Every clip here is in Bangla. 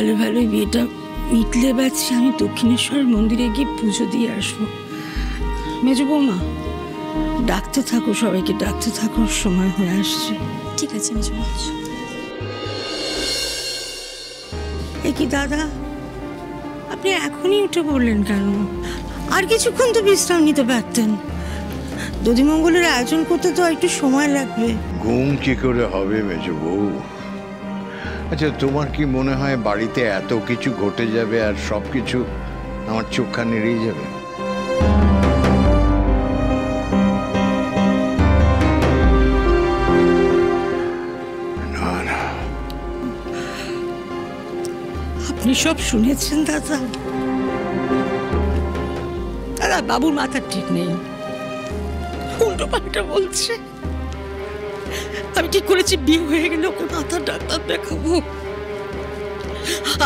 ভালো ভালো বিয়েটা মিটলে বাঁচছি আমি দক্ষিণেশ্বর মন্দিরে গিয়ে পুজো দিয়ে আসবো। মেজো বৌমা, ডাকতে থাকো, সবাইকে ডাকতে থাকো, সময় হয়ে আসছে। ঠিক আছে মেজো বৌমা। এ কি দাদা, আপনি এখনই উঠে পড়লেন কেন? আর কিছুক্ষণ তো বিশ্রাম নিতে পারতেন। দধিমঙ্গলের আয়োজন করতে তো একটু সময় লাগবে। ঘুম কি করে হবে মেজো বউ? আচ্ছা, তোমার কি মনে হয় বাড়িতে এত কিছু ঘটে যাবে আর সবকিছু আমার চোখখানে এড়িয়ে যাবে? না না, আপনি সব শুনেছেন দাদা? দাদা, বাবুর মাথা ঠিক নেই, উল্টো পাল্টা বলছে। আমি ঠিক করেছি বিয়ে হয়ে গেলে ওকে মাথা ডাক্তার দেখাবো।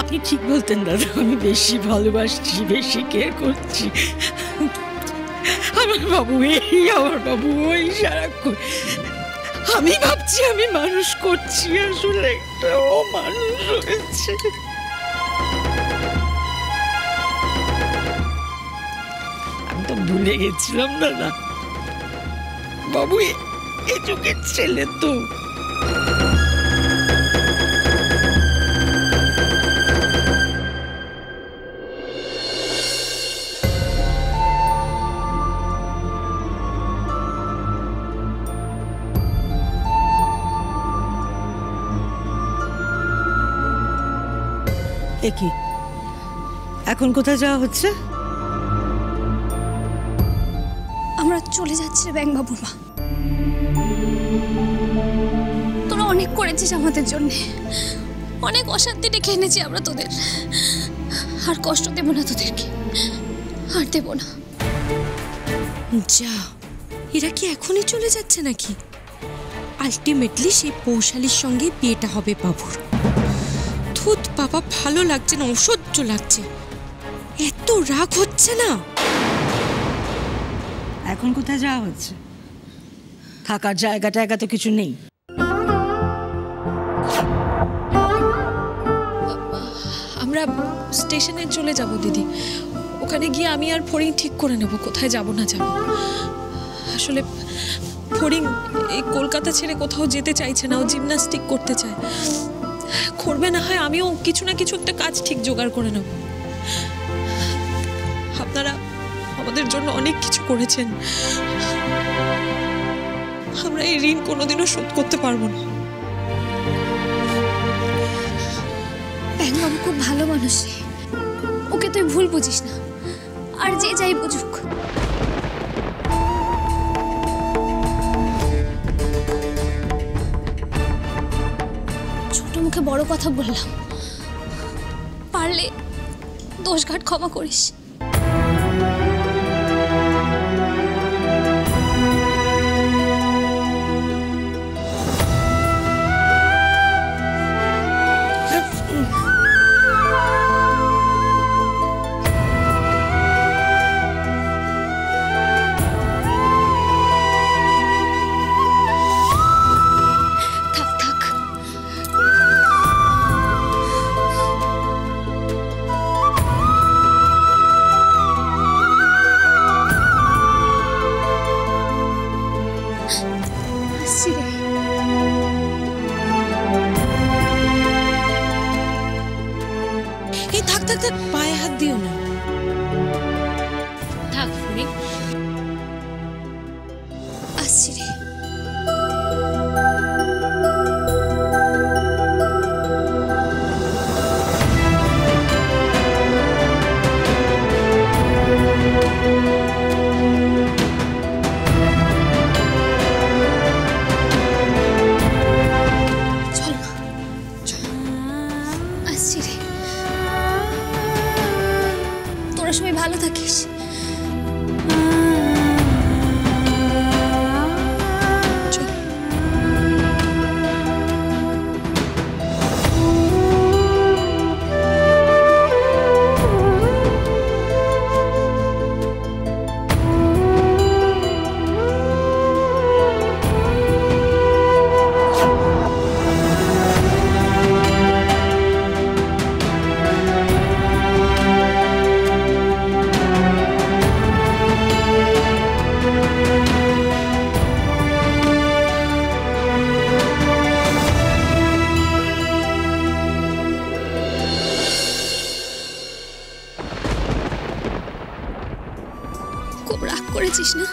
আপনি ঠিক বলতেন দাদা, আমি বেশি ভালোবাসছি, বেশি কেয়ার করছি। আমার বাবু এই, আমার বাবু ওই, সারাক্ষণ আমি ভাবছি আমি মানুষ করছি, আসলে একটা ও মানুষ হয়েছে। আমি তো ভুলে গেছিলাম দাদা, বাবু এ যুগের ছেলে তো। কি এখন কোথায় যাওয়া হচ্ছে? আমরা চলে যাচ্ছি রে ব্যাং বাবুর মা। তোরা অনেক করেছিস আমাদের জন্য, অনেক অশান্তি ডেকে এনেছি আমরা তোদের। আর কষ্ট দেব না তোদেরকে, আর দেব না। যা, এরা কি এখনই চলে যাচ্ছে নাকি? আলটিমেটলি সেই পৌশালীর সঙ্গে বিয়েটা হবে বাবুর। ধুত বাবা, ভালো লাগছে না, অসহ্য লাগছে। এত রাগ হচ্ছে না। এখন কোথায় যাওয়া হচ্ছে? থাকার জায়গা তো কিছু নেই। আমরা স্টেশনে চলে যাব দিদি। ওখানে গিয়ে আমি আর ফড়িং ঠিক করে নেব কোথায় যাব না যাব। আসলে ফড়িং এই কলকাতা ছেড়ে কোথাও যেতে চাইছে না, ও জিমন্যাস্টিক করতে চায়। করবে না হয় আমিও কিছু না কিছু একটা কাজ ঠিক জোগাড় করে নেব। আপনারা আমাদের জন্য অনেক কিছু করেছেন, আমরা এই ঋণ কোনোদিনও শোধ করতে পারবো না। ব্যাং বাবু খুব ভালো মানুষ রে, ওকে তুই ভুল বুঝিস না। আর যে যাই বুঝুক, ছোট মুখে বড় কথা বললাম, পারলে দোষঘাট ক্ষমা করিস। পায়ে হাত দিও না। থাক ফড়িং, আসছি রে। সবাই ভালো থাকিস। করেছিস না,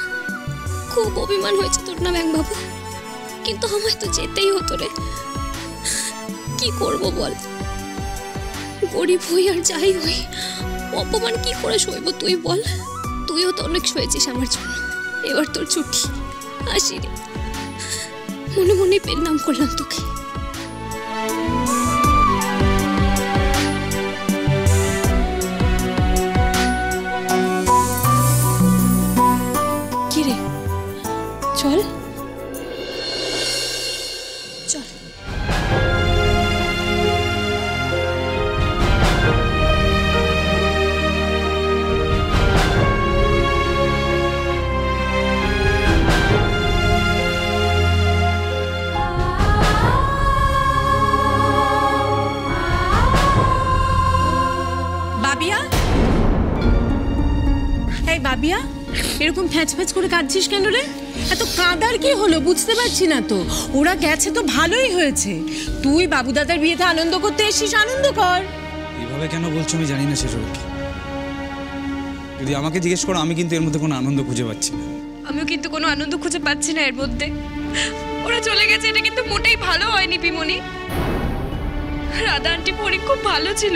খুব অভিমান হয়েছে তোর না ব্যাংকবাবু, কিন্তু আমায় তো যেতেই হতো রে। কি করব বল, গরিব হই আর যাই হই, অপমান কি করে সইব তুই বল? তুইও তো অনেক সয়েছিস আমার জন্য, এবার তোর ছুটি, আসি রে। মনে মনে পেন নাম করলাম তোকে। কি রে, চল চল। বাবিয়া, এই বাবিয়া, এরকম ফ্যাচ ফ্যাচ করে কাঁদছিস কেন রে? এত কাঁদার কি হলো বুঝতে পারছি না তো। ওরা গেছে তো ভালোই হয়েছে, তুই বাবু দাদার বিয়েতে আনন্দ করতে এসেছিস, আনন্দ কর। এইভাবে কেন বলছো আমি জানি না সেসব কি। যদি আমাকে জিজ্ঞেস করো আমি কিন্তু এর মধ্যে কোনো আনন্দ খুঁজে পাচ্ছি না। আমিও কিন্তু কোনো আনন্দ খুঁজে পাচ্ছি না এর মধ্যে। ওরা চলে গেছে, এটা কিন্তু মোটেই ভালো হয়নি পিমনি। রাধা আন্টি পরি খুব ভালো ছিল,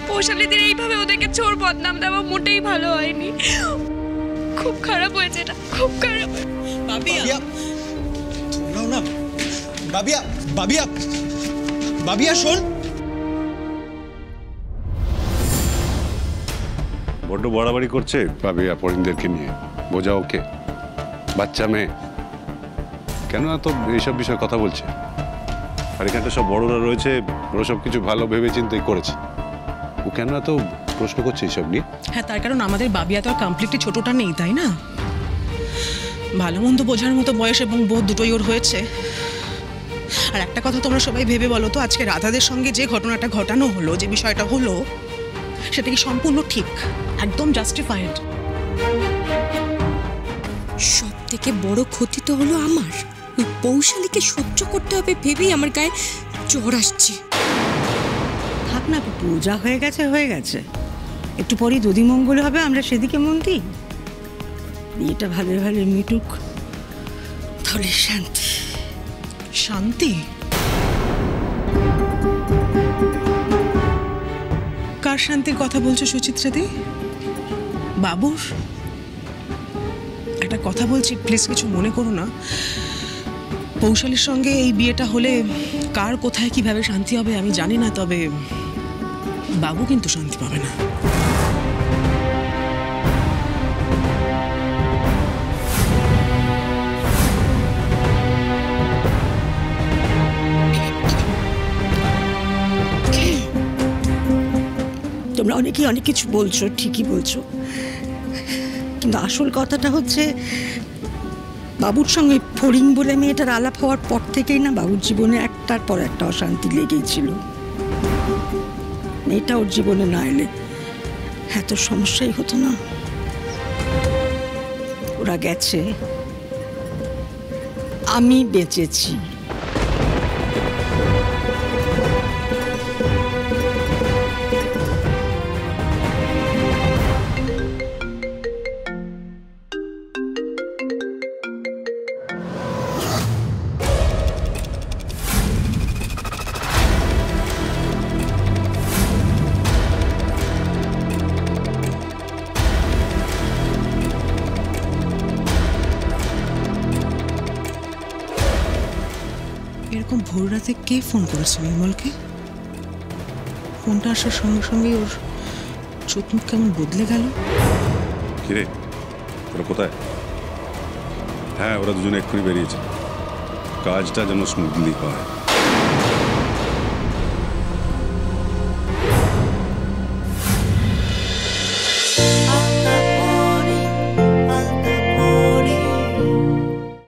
পৌশালীদের এইভাবে ওদেরকে চোর বদনাম দেওয়া মোটেই ভালো হয়নি। খুব খারাপ হয়েছে এটা, খুব খারাপ। বাবিয়া, না না বাবিয়া, বাবিয়া, বাবিয়া শোন। বড্ড বাড়াবাড়ি করছে পাবিয়া পরিণদেরকে নিয়ে, বোঝা ওকে, বাচ্চা মেয়ে, কেন এত এইসব বিষয়ে কথা বলছে? আর এখানটা সব বড়রা রয়েছে, ওরা সব কিছু ভালো ভেবে চিন্তাই করেছে, ও কেন এত প্রশ্ন করছে এইসব নিয়ে? হ্যাঁ তার কারণ আমাদের বাবিয়া তো আর কমপ্লিটলি ছোটটা নেই, তাই না? ভালো মন্দ বোঝার মতো বয়স এবং বোধ দুটোই ওর হয়েছে। আর একটা কথা তোমরা সবাই ভেবে বলো তো, আজকে রাধাদের সঙ্গে যে ঘটনাটা ঘটানো হলো, যে বিষয়টা হলো, সেটা কি সম্পূর্ণ ঠিক, একদম জাস্টিফাইড? সব থেকে বড় ক্ষতি তো হলো আমার। ওই পৌশালীকে সহ্য করতে হবে ভেবেই আমার গায়ে জ্বর আসছে। থাক না পুপু, যা হয়ে গেছে হয়ে গেছে। একটু পরেই দধিমঙ্গল হবে, আমরা সেদিকে মন দিই। বিয়েটা ভালো ভালো মিটুক, তাহলে শান্তি। শান্তি? কার শান্তির কথা বলছো সুচিত্রা দি? বাবুর? একটা কথা বলছি, প্লিজ কিছু মনে করো না। পৌশালীর সঙ্গে এই বিয়েটা হলে কার কোথায় কিভাবে শান্তি হবে আমি জানি না, তবে বাবু কিন্তু শান্তি পাবে না। তোমরা অনেকেই অনেক কিছু বলছো, ঠিকই বলছো, কিন্তু আসল কথাটা হচ্ছে বাবুর সঙ্গে ফড়িং বলে মেয়েটার আলাপ হওয়ার পর থেকেই না বাবুর জীবনে একটার পর একটা অশান্তি লেগেই ছিল। মেয়েটা ওর জীবনে না এলে এত সমস্যাই হতো না। ওরা গেছে, আমি বেঁচেছি। এরকম ভোর রাতে কে ফোন করেছে নির্মলকে? ফোনটা আসার সঙ্গে সঙ্গে ওর চোখ মুখ কেমন বদলে গেল। কিরে, ওরা কোথায়? হ্যাঁ, ওরা দুজনে এক্ষুনি বেরিয়েছে, কাজটা যেন স্মুথলি হয়।